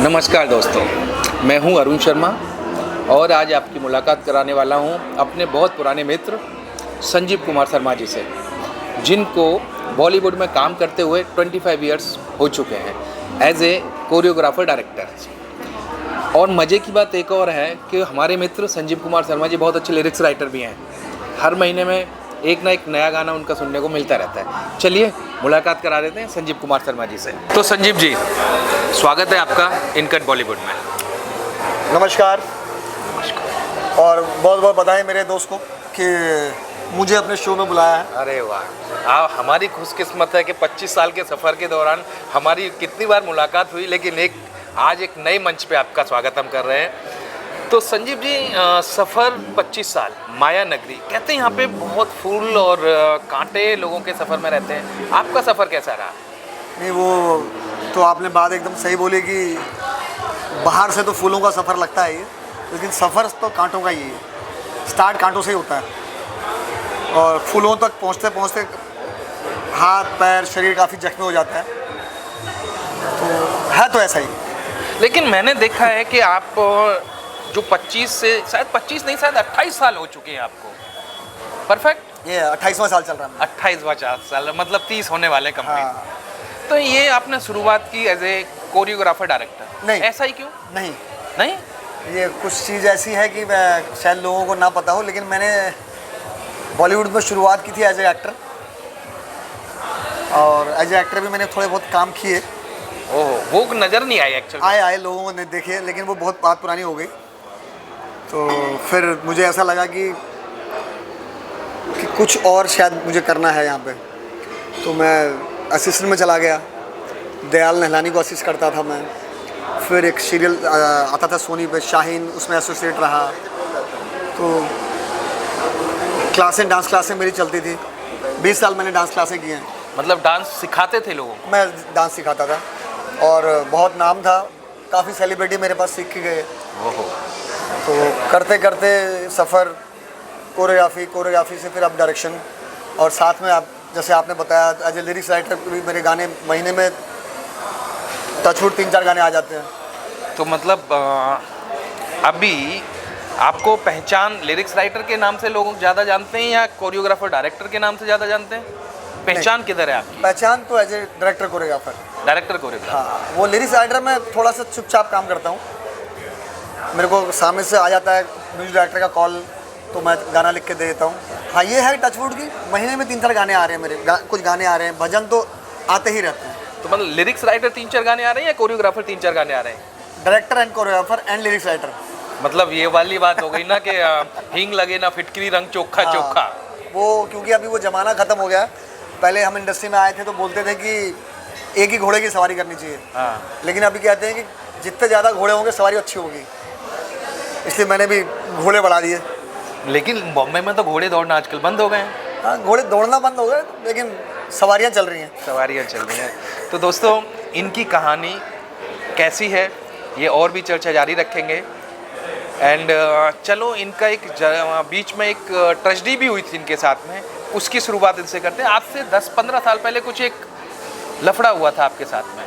नमस्कार दोस्तों, मैं हूं अरुण शर्मा और आज आपकी मुलाकात कराने वाला हूं अपने बहुत पुराने मित्र संजीव कुमार शर्मा जी से, जिनको बॉलीवुड में काम करते हुए 25 इयर्स हो चुके हैं एज ए कोरियोग्राफर डायरेक्टर। और मज़े की बात एक और है कि हमारे मित्र संजीव कुमार शर्मा जी बहुत अच्छे लिरिक्स राइटर भी हैं। हर महीने में एक ना एक नया गाना उनका सुनने को मिलता रहता है। चलिए मुलाकात करा देते हैं संजीव कुमार शर्मा जी से। तो संजीव जी, स्वागत है आपका इनकट बॉलीवुड में। नमस्कार। और बहुत बहुत बधाई मेरे दोस्त को कि मुझे अपने शो में बुलाया है। अरे वाह, हमारी खुशकिस्मत है कि 25 साल के सफ़र के दौरान हमारी कितनी बार मुलाकात हुई, लेकिन आज एक नए मंच पे आपका स्वागत हम कर रहे हैं। तो संजीव जी, सफ़र 25 साल, माया नगरी, कहते हैं यहाँ पे बहुत फूल और कांटे लोगों के सफ़र में रहते हैं। आपका सफ़र कैसा रहा? नहीं, वो तो आपने बात एकदम सही बोली कि बाहर से तो फूलों का सफ़र लगता है ये, लेकिन सफ़र तो कांटों का ही है। स्टार्ट कांटों से ही होता है और फूलों तक पहुँचते पहुँचते हाथ पैर शरीर काफ़ी जख्मी हो जाता है। तो ऐसा ही। लेकिन मैंने देखा है कि आप जो 25 से शायद 25 नहीं, शायद 28 साल हो चुके हैं आपको। परफेक्ट, ये 28वां साल चल रहा है। 28वां साल, मतलब 30 होने वाले कंप्लीट। हाँ। तो ये आपने शुरुआत की एज ए कोरियोग्राफर डायरेक्टर? नहीं। ऐसा ही क्यों? नहीं, ये कुछ चीज़ ऐसी है कि मैं शायद लोगों को ना पता हो, लेकिन मैंने बॉलीवुड में शुरुआत की थी एज ए एक्टर, और एज ए एक्टर भी मैंने थोड़े बहुत काम किए। ओह, वो नज़र नहीं आए एक्चुअली। आए लोगों ने देखे, लेकिन वो बहुत बात पुरानी हो गई। तो फिर मुझे ऐसा लगा कि कुछ और शायद मुझे करना है यहाँ पे। तो मैं असिस्टेंट में चला गया। दयाल नहलानी को असिस्ट करता था मैं। फिर एक सीरियल आता था सोनी पे, शाहीन, उसमें एसोसिएट रहा। तो डांस क्लासें मेरी चलती थी। 20 साल मैंने डांस क्लासें की हैं। मतलब डांस सिखाते थे लोगों को? मैं डांस सिखाता था और बहुत नाम था। काफ़ी सेलिब्रिटी मेरे पास सीख के गए। ओहो। तो करते करते सफ़र कोरियोग्राफी से फिर अब डायरेक्शन, और साथ में आप जैसे आपने बताया एज ए लिरिक्स राइटर भी मेरे गाने महीने में टचवुड 3-4 गाने आ जाते हैं। तो मतलब अभी आपको पहचान लिरिक्स राइटर के नाम से लोग ज़्यादा जानते हैं या कोरियोग्राफर डायरेक्टर के नाम से ज़्यादा जानते हैं? पहचान किधर है आपकी? पहचान तो as a director choreographer. Director choreographer. हाँ, वो लिरिक्स राइटर में थोड़ा सा चुपचाप काम करता हूँ। मेरे को सामने से आ जाता है म्यूजिक डायरेक्टर का कॉल, तो मैं गाना लिख के दे देता हूँ। हाँ, ये है टचवुड की महीने में 3-4 गाने आ रहे हैं मेरे। कुछ गाने आ रहे हैं, भजन तो आते ही रहते हैं। तो मतलब लिरिक्स राइटर 3-4 गाने आ रहे हैं या कोरियोग्राफर 3-4 गाने आ रहे हैं? Director and choreographer and lyrics writer. मतलब ये वाली बात हो गई ना कि हींग लगे ना फिटकरी, रंग चोखा चोखा। वो क्योंकि अभी वो ज़माना ख़त्म हो गया। पहले हम इंडस्ट्री में आए थे तो बोलते थे कि एक ही घोड़े की सवारी करनी चाहिए। हाँ। लेकिन अभी कहते हैं कि जितने ज़्यादा घोड़े होंगे सवारी अच्छी होगी, इसलिए मैंने भी घोड़े बढ़ा दिए। लेकिन बॉम्बे में तो घोड़े दौड़ना आजकल बंद हो गए हैं। हाँ, घोड़े दौड़ना बंद हो गए, लेकिन सवारियाँ चल रही हैं। सवारियाँ चल रही हैं। तो दोस्तों, इनकी कहानी कैसी है ये और भी चर्चा जारी रखेंगे। एंड चलो, इनका एक बीच में एक ट्रेजेडी भी हुई थी इनके साथ में, उसकी शुरुआत इनसे करते हैं। आज से 10-15 साल पहले कुछ एक लफड़ा हुआ था आपके साथ में,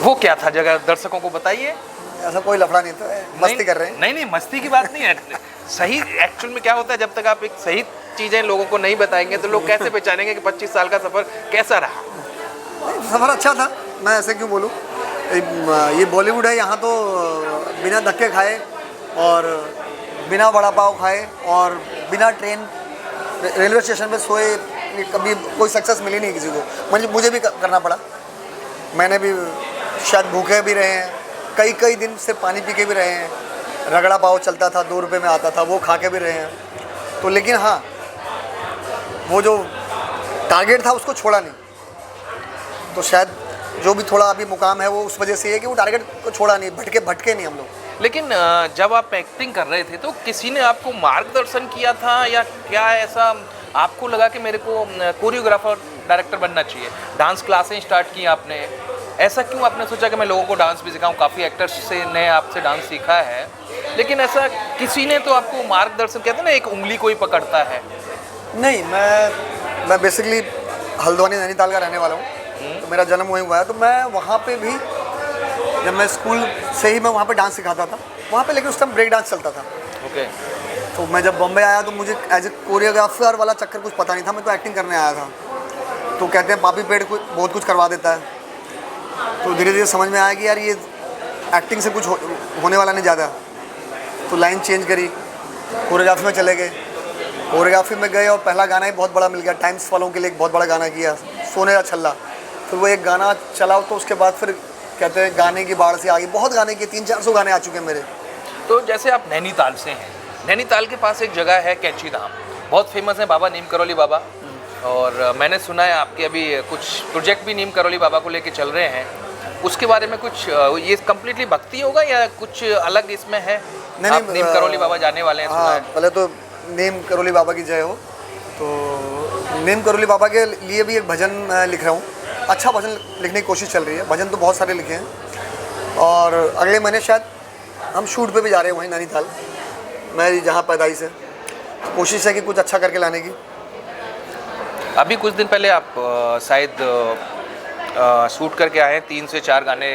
वो क्या था जगह दर्शकों को बताइए। ऐसा कोई लफड़ा नहीं था, मस्ती कर रहे हैं। नहीं, मस्ती की बात नहीं है। सही एक्चुअल में क्या होता है, जब तक आप एक सही चीज़ें लोगों को नहीं बताएंगे तो लोग कैसे पहचानेंगे कि 25 साल का सफ़र कैसा रहा? सफ़र अच्छा था, मैं ऐसे क्यों बोलूँ। ये बॉलीवुड है, यहाँ तो बिना धक्के खाए और बिना वड़ा पाव खाए और बिना ट्रेन रेलवे स्टेशन पे सोए कभी कोई सक्सेस मिली नहीं किसी को। मुझे भी करना पड़ा। मैंने भी शायद भूखे भी रहे हैं, कई दिन से पानी पी के भी रहे हैं। रगड़ा पाव चलता था, 2 रुपये में आता था, वो खा के भी रहे हैं। तो लेकिन हाँ, वो जो टारगेट था उसको छोड़ा नहीं। तो शायद जो भी थोड़ा अभी मुकाम है वो उस वजह से है कि वो टारगेट को छोड़ा नहीं, भटके नहीं हम लोग। लेकिन जब आप एक्टिंग कर रहे थे तो किसी ने आपको मार्गदर्शन किया था या क्या ऐसा आपको लगा कि मेरे को कोरियोग्राफर डायरेक्टर बनना चाहिए? डांस क्लासें स्टार्ट की आपने, ऐसा क्यों आपने सोचा कि मैं लोगों को डांस भी सिखाऊं? काफ़ी एक्टर्स से ने आपसे डांस सीखा है, लेकिन ऐसा किसी ने तो आपको मार्गदर्शन, कहते हैं ना एक उंगली कोई पकड़ता है। नहीं, मैं बेसिकली हल्द्वानी नैनीताल का रहने वाला हूँ। तो मेरा जन्म वहीं हुआ है, तो मैं वहाँ पे भी जब मैं स्कूल से ही मैं वहाँ पे डांस सिखाता था वहाँ पे, लेकिन उस टाइम ब्रेक डांस चलता था। ओके। तो मैं जब बॉम्बे आया तो मुझे एज ए कोरियोग्राफर वाला चक्कर कुछ पता नहीं था, मैं तो एक्टिंग करने आया था। तो कहते हैं पापी पेड़ बहुत कुछ करवा देता है। तो धीरे धीरे समझ में आया कि यार ये एक्टिंग से कुछ होने वाला नहीं ज़्यादा। तो लाइन चेंज करी, कोरियोग्राफी में चले गए। कोरियोग्राफी में गए और पहला गाना ही बहुत बड़ा मिल गया, टाइम्स वालों के लिए एक बहुत बड़ा गाना किया, सोने का छल्ला। फिर वो एक गाना चला तो उसके बाद फिर कहते हैं गाने की बाढ़ से आ गई, बहुत गाने किए, 300-400 गाने आ चुके हैं मेरे। तो जैसे आप नैनीताल से हैं, नैनीताल के पास एक जगह है कैंची धाम, बहुत फेमस है, बाबा नीम करोली बाबा। और मैंने सुना है आपके अभी कुछ प्रोजेक्ट भी नीम करोली बाबा को लेके चल रहे हैं, उसके बारे में कुछ, ये कम्प्लीटली भक्ति होगा या कुछ अलग इसमें है? नहीं, आप नीम करोली बाबा जाने वाले हैं, सुना हाँ, है। पहले तो नीम करोली बाबा की जय हो। तो नीम करोली बाबा के लिए भी एक भजन मैं लिख रहा हूँ, अच्छा भजन लिखने की कोशिश चल रही है। भजन तो बहुत सारे लिखे हैं और अगले महीने शायद हम शूट पे भी जा रहे हैं वहीं नैनीताल, मैं जहाँ पैदाइश है। कोशिश है कि कुछ अच्छा करके लाने की। अभी कुछ दिन पहले आप शायद शूट करके आए हैं 3 से 4 गाने,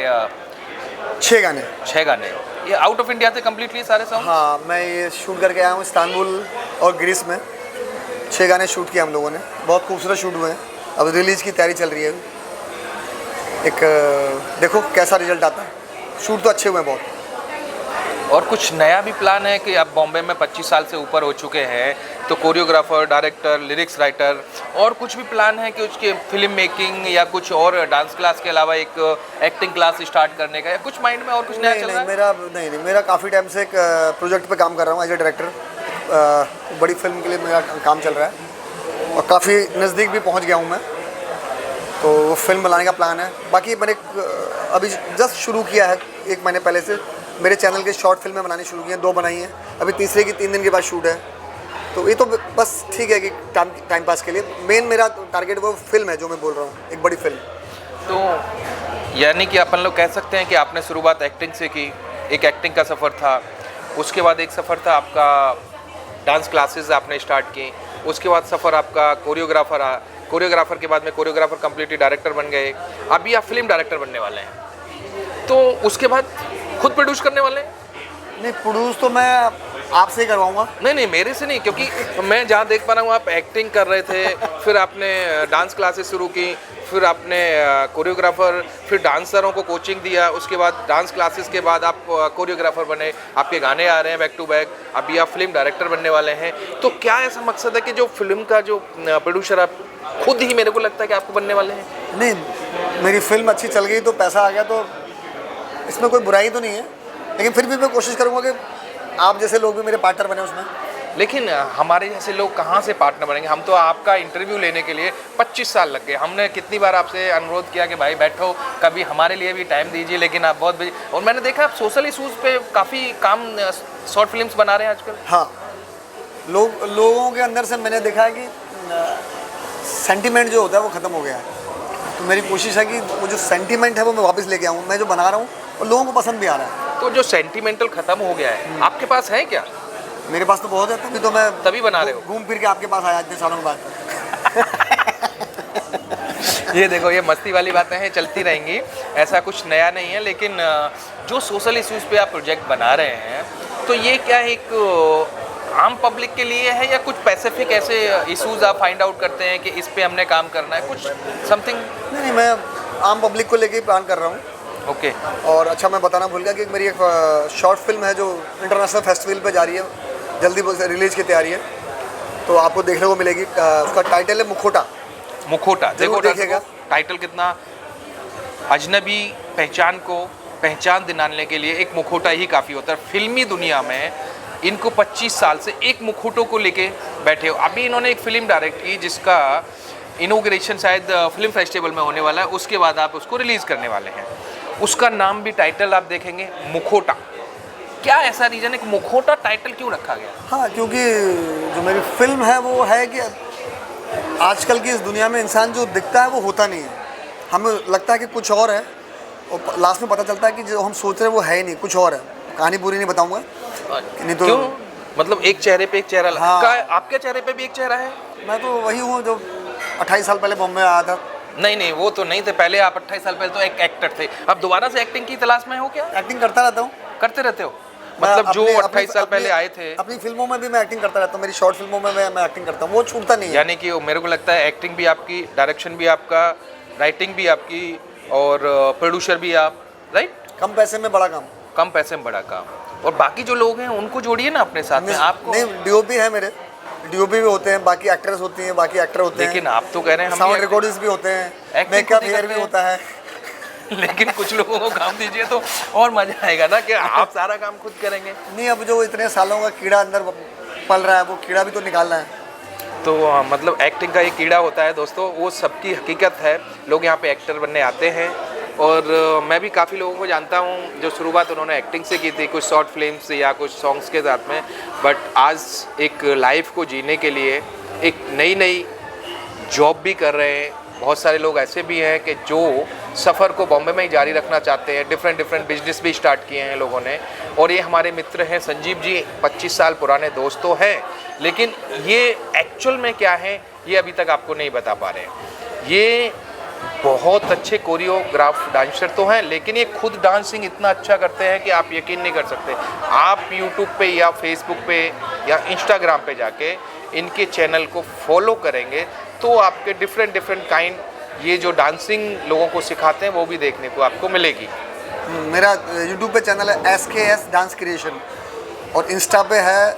6 गाने। 6 गाने, ये आउट ऑफ इंडिया थे कम्प्लीटली सारे सॉन्ग? हाँ, मैं ये शूट करके आया हूँ इस्तांबुल और ग्रीस में। 6 गाने शूट किए हम लोगों ने, बहुत खूबसूरत शूट हुए हैं। अब रिलीज़ की तैयारी चल रही है। एक देखो कैसा रिजल्ट आता है। शूट तो अच्छे हुए हैं बहुत। और कुछ नया भी प्लान है कि आप बॉम्बे में 25 साल से ऊपर हो चुके हैं, तो कोरियोग्राफर, डायरेक्टर, लिरिक्स राइटर, और कुछ भी प्लान है कि उसके फिल्म मेकिंग या कुछ और डांस क्लास के अलावा एक एक्टिंग क्लास स्टार्ट करने का, या कुछ माइंड में और कुछ नया चल रहा है? मेरा काफ़ी टाइम से एक प्रोजेक्ट पे काम कर रहा हूँ एज ए डायरेक्टर। बड़ी फिल्म के लिए मेरा काम चल रहा है और काफ़ी नज़दीक भी पहुँच गया हूँ मैं। तो वो फिल्म बनाने का प्लान है। बाकी मैंने अभी जस्ट शुरू किया है 1 महीने पहले से। मेरे चैनल के शॉर्ट फिल्में बनानी शुरू की हैं, 2 बनाई हैं, अभी तीसरे की 3 दिन के बाद शूट है। तो ये तो बस ठीक है कि टाइम पास के लिए। मेन मेरा टारगेट वो फिल्म है जो मैं बोल रहा हूँ, एक बड़ी फिल्म। तो यानी कि अपन लोग कह सकते हैं कि आपने शुरुआत एक्टिंग से की, एक एक्टिंग का सफ़र था, उसके बाद एक सफ़र था आपका डांस क्लासेस आपने स्टार्ट की, उसके बाद सफ़र आपका कोरियोग्राफर के बाद में कोरियोग्राफर कम्प्लीटली डायरेक्टर बन गए, अभी आप फिल्म डायरेक्टर बनने वाले हैं। तो उसके बाद खुद प्रोड्यूस करने वाले हैं? नहीं, प्रोड्यूस तो मैं आपसे ही करवाऊंगा। नहीं, मेरे से नहीं, क्योंकि मैं जहाँ देख पा रहा हूँ आप एक्टिंग कर रहे थे, फिर आपने डांस क्लासेस शुरू की, फिर आपने कोरियोग्राफर, फिर डांसरों को कोचिंग दिया, उसके बाद डांस क्लासेस के बाद आप कोरियोग्राफर बने, आपके गाने आ रहे हैं बैक टू बैक, अभी आप फिल्म डायरेक्टर बनने वाले हैं। तो क्या ऐसा मकसद है कि जो फिल्म का जो प्रोड्यूसर आप खुद ही, मेरे को लगता है कि आपको बनने वाले हैं? नहीं, मेरी फिल्म अच्छी चल गई तो पैसा आ गया तो इसमें कोई बुराई तो नहीं है, लेकिन फिर भी मैं कोशिश करूँगा कि आप जैसे लोग भी मेरे पार्टनर बने उसमें। लेकिन हमारे जैसे लोग कहाँ से पार्टनर बनेंगे? हम तो आपका इंटरव्यू लेने के लिए 25 साल लग गए। हमने कितनी बार आपसे अनुरोध किया कि भाई बैठो, कभी हमारे लिए भी टाइम दीजिए, लेकिन आप बहुत बिजी। और मैंने देखा आप सोशल इशूज़ पे काफ़ी काम, शॉर्ट फिल्म्स बना रहे हैं आजकल। हाँ, लोगों के अंदर से मैंने देखा है कि सेंटिमेंट जो होता है वो ख़त्म हो गया है। तो मेरी कोशिश है कि वो जो सेंटिमेंट है वो मैं वापस लेके आऊँ। मैं जो बना रहा हूँ और लोगों को पसंद भी आ रहा है। तो जो सेंटिमेंटल ख़त्म हो गया है, आपके पास है क्या? मेरे पास तो बहुत है, तभी तो मैं तभी बना रहे हो? घूम फिर के आपके पास आया इतने सालों के बाद। ये देखो, ये मस्ती वाली बातें हैं, चलती रहेंगी, ऐसा कुछ नया नहीं है। लेकिन जो सोशल इश्यूज़ पे आप प्रोजेक्ट बना रहे हैं, तो ये क्या एक आम पब्लिक के लिए है या कुछ स्पेसिफिक ऐसे इश्यूज़ आप फाइंड आउट करते हैं कि इस पे हमने काम करना है, कुछ समथिंग? नहीं, मैं आम पब्लिक को लेके प्लान कर रहा हूँ। ओके। और अच्छा, मैं बताना भूल गया कि मेरी एक शॉर्ट फिल्म है जो इंटरनेशनल फेस्टिवल पे जा रही है, जल्दी रिलीज की तैयारी है, तो आपको देखने को मिलेगी। उसका टाइटल है मुखोटा। देखो देखिएगा। टाइटल कितना अजनबी पहचान को पहचान दिलाने के लिए एक मुखोटा ही काफ़ी होता है। फिल्मी दुनिया में इनको 25 साल से एक मुखोटों को लेके बैठे हो। अभी इन्होंने एक फिल्म डायरेक्ट की जिसका इनॉग्रेशन शायद फिल्म फेस्टिवल में होने वाला है, उसके बाद आप उसको रिलीज़ करने वाले हैं। उसका नाम भी, टाइटल आप देखेंगे, मुखोटा। क्या ऐसा रीज़न है कि मुखोटा टाइटल क्यों रखा गया? हाँ, क्योंकि जो मेरी फिल्म है वो है कि आजकल की इस दुनिया में इंसान जो दिखता है वो होता नहीं है। हमें लगता है कि कुछ और है और लास्ट में पता चलता है कि जो हम सोच रहे हैं वो है ही नहीं, कुछ और है। कहानी पूरी नहीं बताऊंगा, नहीं तो। क्यों? मतलब एक चेहरे पे एक चेहरा। हाँ। आपके चेहरे पे भी एक चेहरा है? मैं तो वही हूँ जो 28 साल पहले बॉम्बे आया था, नहीं नहीं, वो तो नहीं थे। पहले आप 28 साल पहले तो एक एक्टर थे, अब दोबारा से एक्टिंग की तलाश में हो क्या? एक्टिंग करता रहता हूँ। करते रहते हो? मतलब जो 28 साल पहले आए थे। अपनी फिल्मों में भी मैं एक्टिंग करता रहता हूँ, मेरी शॉर्ट फिल्मों में मैं एक्टिंग करता हूँ, वो छूटता नहीं है। यानी कि मेरे को लगता है एक्टिंग भी आपकी, डायरेक्शन भी आपका, राइटिंग भी आपकी और प्रोड्यूसर भी आप, राइट? कम पैसे में बड़ा काम। कम पैसे में बड़ा काम। और बाकी जो लोग हैं उनको जोड़िए ना अपने साथ में। आपको नहीं, डीओपी है मेरे, डीओपी भी होते हैं, बाकी एक्ट्रेस होती हैं, बाकी एक्टर होते हैं। लेकिन आप तो कह रहे हैं हम साउंड रिकॉर्डिंग्स भी होते हैं, मेकअप हेयर भी होता है। लेकिन कुछ लोगों को काम दीजिए तो और मजा आएगा ना, कि आप सारा काम खुद करेंगे। नहीं, अब जो इतने सालों का कीड़ा अंदर पल रहा है, वो कीड़ा भी तो निकालना है। तो मतलब एक्टिंग का एक कीड़ा होता है दोस्तों, वो सबकी हकीकत है। लोग यहाँ पे एक्टर बनने आते हैं और मैं भी काफ़ी लोगों को जानता हूँ जो शुरुआत उन्होंने एक्टिंग से की थी, कुछ शॉर्ट फिल्म्स या कुछ सॉन्ग्स के साथ में, बट आज एक लाइफ को जीने के लिए एक नई जॉब भी कर रहे हैं। बहुत सारे लोग ऐसे भी हैं कि जो सफ़र को बॉम्बे में ही जारी रखना चाहते हैं। डिफरेंट बिजनेस भी स्टार्ट किए हैं लोगों ने। और ये हमारे मित्र हैं संजीव जी, 25 साल पुराने दोस्त तो हैं, लेकिन ये एक्चुअल में क्या है ये अभी तक आपको नहीं बता पा रहे हैं। ये बहुत अच्छे कोरियोग्राफ डांसर तो हैं, लेकिन ये खुद डांसिंग इतना अच्छा करते हैं कि आप यकीन नहीं कर सकते। आप यूट्यूब पे या फेसबुक पे या इंस्टाग्राम पे जाके इनके चैनल को फॉलो करेंगे तो आपके डिफरेंट काइंड ये जो डांसिंग लोगों को सिखाते हैं वो भी देखने को आपको मिलेगी। मेरा यूट्यूब पे चैनल है SKS डांस क्रिएशन और इंस्टा पे है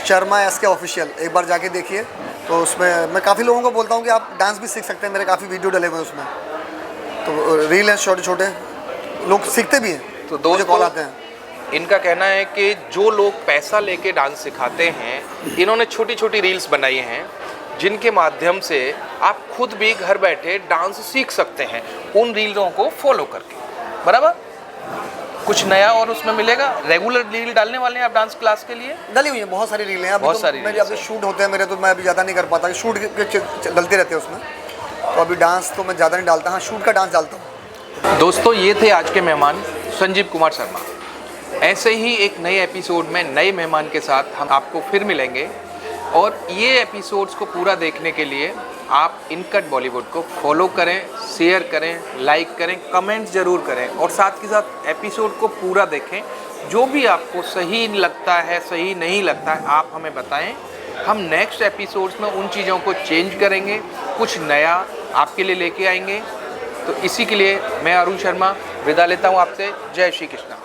शर्मा SK ऑफिशियल। एक बार जाके देखिए। तो उसमें मैं काफ़ी लोगों को बोलता हूँ कि आप डांस भी सीख सकते हैं, मेरे काफ़ी वीडियो डले हुए हैं उसमें। तो रील हैं छोटे छोटे, लोग सीखते भी हैं, तो मुझे कॉल आते हैं। इनका कहना है कि जो लोग पैसा लेके डांस सिखाते हैं, इन्होंने छोटी छोटी रील्स बनाई हैं जिनके माध्यम से आप खुद भी घर बैठे डांस सीख सकते हैं उन रीलों को फॉलो करके। बराबर? कुछ नया और उसमें मिलेगा। रेगुलर रील डालने वाले हैं आप डांस क्लास के लिए? डली हुई है, बहुत सारी रीलें हैं। बहुत सारी मेरे अभी शूट होते हैं मेरे, तो मैं अभी ज़्यादा नहीं कर पाता। शूट डलते रहते हैं उसमें, तो अभी डांस तो मैं ज़्यादा नहीं डालता। हाँ, शूट का डांस डालता हूँ। दोस्तों, ये थे आज के मेहमान संजीव कुमार शर्मा। ऐसे ही एक नए एपिसोड में नए मेहमान के साथ हम आपको फिर मिलेंगे। और ये एपिसोड्स को पूरा देखने के लिए आप इनकट बॉलीवुड को फॉलो करें, शेयर करें, लाइक करें, कमेंट ज़रूर करें और साथ के साथ एपिसोड को पूरा देखें। जो भी आपको सही लगता है, सही नहीं लगता है, आप हमें बताएं। हम नेक्स्ट एपिसोड्स में उन चीज़ों को चेंज करेंगे, कुछ नया आपके लिए लेके आएंगे। तो इसी के लिए मैं अरुण शर्मा विदा लेता हूँ आपसे। जय श्री कृष्णा।